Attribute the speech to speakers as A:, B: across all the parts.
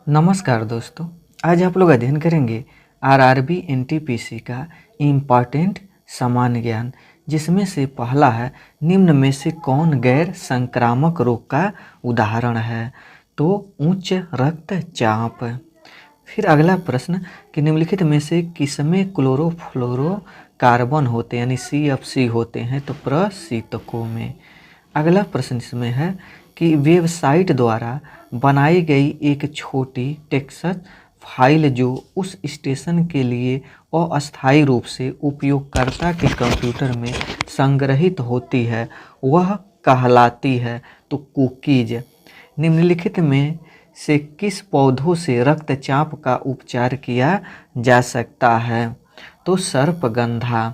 A: नमस्कार दोस्तों। आज आप लोग अध्ययन करेंगे आरआरबी एनटीपीसी का इम्पॉर्टेंट सामान्य ज्ञान, जिसमें से पहला है निम्न में से कौन गैर संक्रामक रोग का उदाहरण है। तो उच्च रक्तचाप। फिर अगला प्रश्न कि निम्नलिखित में से किसमें क्लोरोफ्लोरोकार्बन होते हैं यानी CFC होते हैं। तो प्रशीतकों में। अगला प्रश्न इसमें है कि वेबसाइट द्वारा बनाई गई एक छोटी टेक्स्ट फाइल जो उस स्टेशन के लिए अस्थायी रूप से उपयोगकर्ता के कंप्यूटर में संग्रहित होती है वह कहलाती है तो कुकीज। निम्नलिखित में से किस पौधों से रक्तचाप का उपचार किया जा सकता है। तो सर्पगंधा।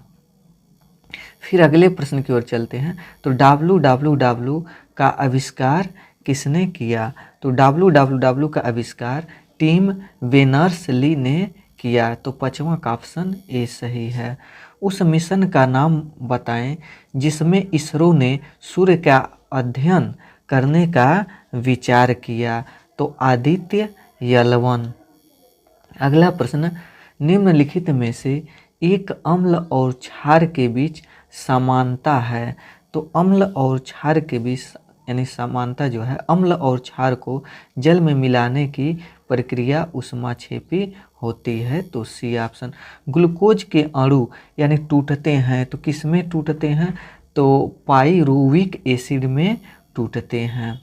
A: फिर अगले प्रश्न की ओर चलते हैं। तो www का आविष्कार किसने किया। तो www का आविष्कार टिम बेर्नर्स-ली ने किया। तो पांचवा का ऑप्शन ए सही है। उस मिशन का नाम बताएं जिसमें इसरो ने सूर्य का अध्ययन करने का विचार किया। तो आदित्य L1। अगला प्रश्न निम्नलिखित में से एक अम्ल और क्षार के बीच समानता है। तो अम्ल और क्षार के बीच यानी समानता जो है, अम्ल और क्षार को जल में मिलाने की प्रक्रिया ऊष्माक्षेपी होती है। तो सी ऑप्शन। ग्लूकोज के अणु यानी टूटते हैं तो किस में टूटते हैं। तो पाइरुविक एसिड में टूटते हैं।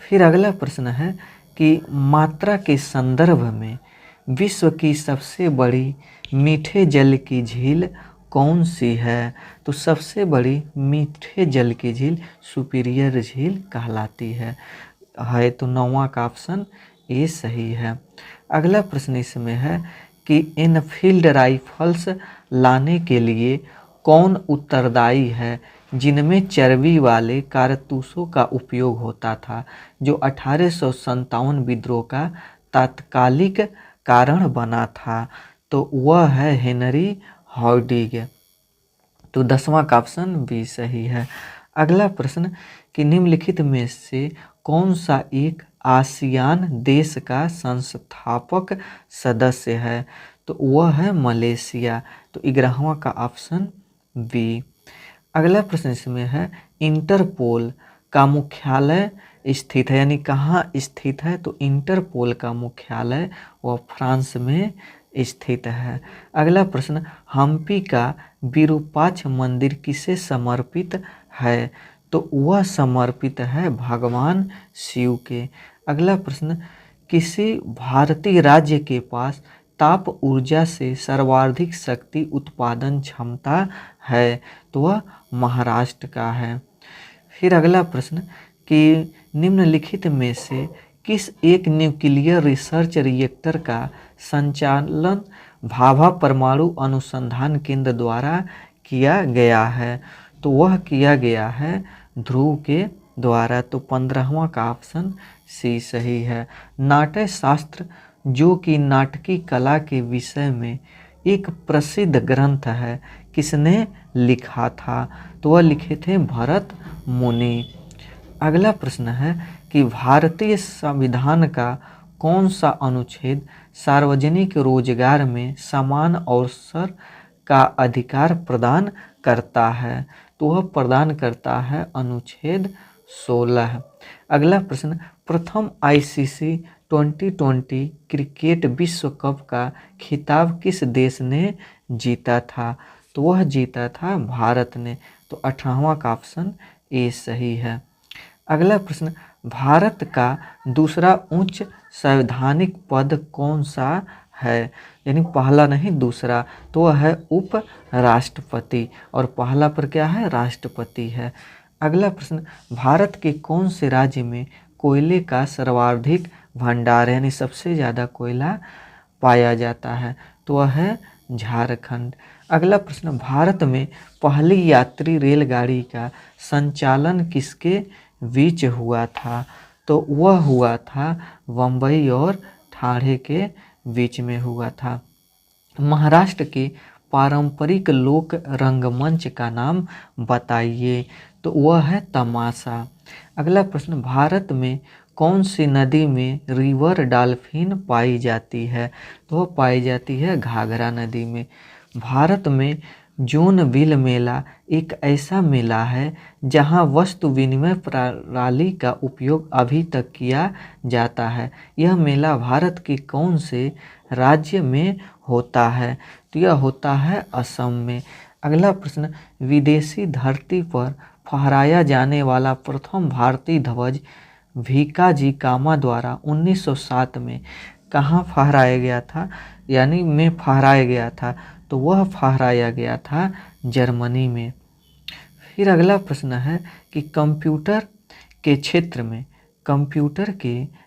A: फिर अगला प्रश्न है कि मात्रा के संदर्भ में विश्व की सबसे बड़ी मीठे जल की झील कौन सी है। तो सबसे बड़ी मीठे जल की झील सुपीरियर झील कहलाती है। तो नौवां का ऑप्शन ए सही है। अगला प्रश्न इसमें है कि एनफील्ड राइफल्स लाने के लिए कौन उत्तरदायी है जिनमें चर्बी वाले कारतूसों का उपयोग होता था, जो 1857 विद्रोह का तात्कालिक कारण बना था। तो वह है हेनरी हॉडिग। तो 10वां का ऑप्शन बी सही है। अगला प्रश्न कि निम्नलिखित में से कौन सा एक आसियान देश का संस्थापक सदस्य है। तो वह है मलेशिया। तो 11वां का ऑप्शन बी। अगला प्रश्न इसमें है इंटरपोल का मुख्यालय स्थित है यानी कहाँ स्थित है। तो इंटरपोल का मुख्यालय वह फ्रांस में स्थित है। अगला प्रश्न हम्पी का विरूपाक्ष मंदिर किसे समर्पित है। तो वह समर्पित है भगवान शिव के। अगला प्रश्न किसी भारतीय राज्य के पास ताप ऊर्जा से सर्वाधिक शक्ति उत्पादन क्षमता है। तो वह महाराष्ट्र का है। फिर अगला प्रश्न कि निम्नलिखित में से किस एक न्यूक्लियर रिसर्च रिएक्टर का संचालन भाभा परमाणु अनुसंधान केंद्र द्वारा किया गया है। तो वह किया गया है ध्रुव के द्वारा। तो 15वां का ऑप्शन सी सही है। नाट्य शास्त्र जो कि नाटकी कला के विषय में एक प्रसिद्ध ग्रंथ है, किसने लिखा था। तो वह लिखे थे भरत मुनि। अगला प्रश्न है कि भारतीय संविधान का कौन सा अनुच्छेद सार्वजनिक रोजगार में समान अवसर का अधिकार प्रदान करता है। तो वह प्रदान करता है अनुच्छेद 16। अगला प्रश्न प्रथम ICC 2020 क्रिकेट विश्व कप का खिताब किस देश ने जीता था। तो वह जीता था भारत ने। तो 18वां का ऑप्शन ए सही है। अगला प्रश्न भारत का दूसरा उच्च संवैधानिक पद कौन सा है, यानी पहला नहीं दूसरा। तो वह है उप राष्ट्रपति और पहला पर क्या है, राष्ट्रपति है। अगला प्रश्न भारत के कौन से राज्य में कोयले का सर्वाधिक भंडार है, यानी सबसे ज़्यादा कोयला पाया जाता है। तो वह है झारखंड। अगला प्रश्न भारत में पहली यात्री रेलगाड़ी का संचालन किसके बीच हुआ था। तो वह हुआ था बम्बई और ठाणे के बीच में हुआ था। महाराष्ट्र के पारंपरिक लोक रंगमंच का नाम बताइए। तो वह है तमाशा। अगला प्रश्न भारत में कौन सी नदी में रिवर डॉल्फिन पाई जाती है? तो वो पाई जाती है घाघरा नदी में। भारत में जोनबिल मेला एक ऐसा मेला है जहां वस्तु विनिमय प्रणाली का उपयोग अभी तक किया जाता है। यह मेला भारत के कौन से राज्य में होता है? तो यह होता है असम में। अगला प्रश्न, विदेशी धरती पर फहराया जाने वाला प्रथम भारतीय ध्वज भीकाजी कामा द्वारा 1907 में कहाँ फहराया गया था, यानी में फहराया गया था? तो वह फहराया गया था जर्मनी में। फिर अगला प्रश्न है कि कंप्यूटर के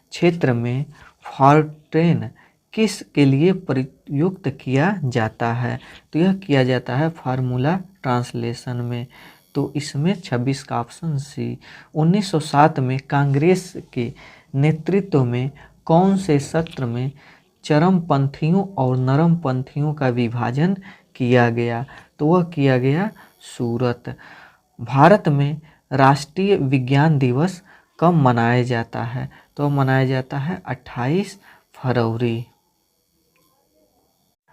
A: क्षेत्र में फॉर्ट्रेन किस के लिए प्रयुक्त किया जाता है? तो यह किया जाता है फार्मूला ट्रांसलेशन में। तो इसमें 26 का ऑप्शन सी। 1907 में कांग्रेस के नेतृत्व में कौन से सत्र में चरमपंथियों और नरमपंथियों का विभाजन किया गया? तो वह किया गया सूरत। भारत में राष्ट्रीय विज्ञान दिवस कब मनाया जाता है? तो मनाया जाता है 28 फरवरी।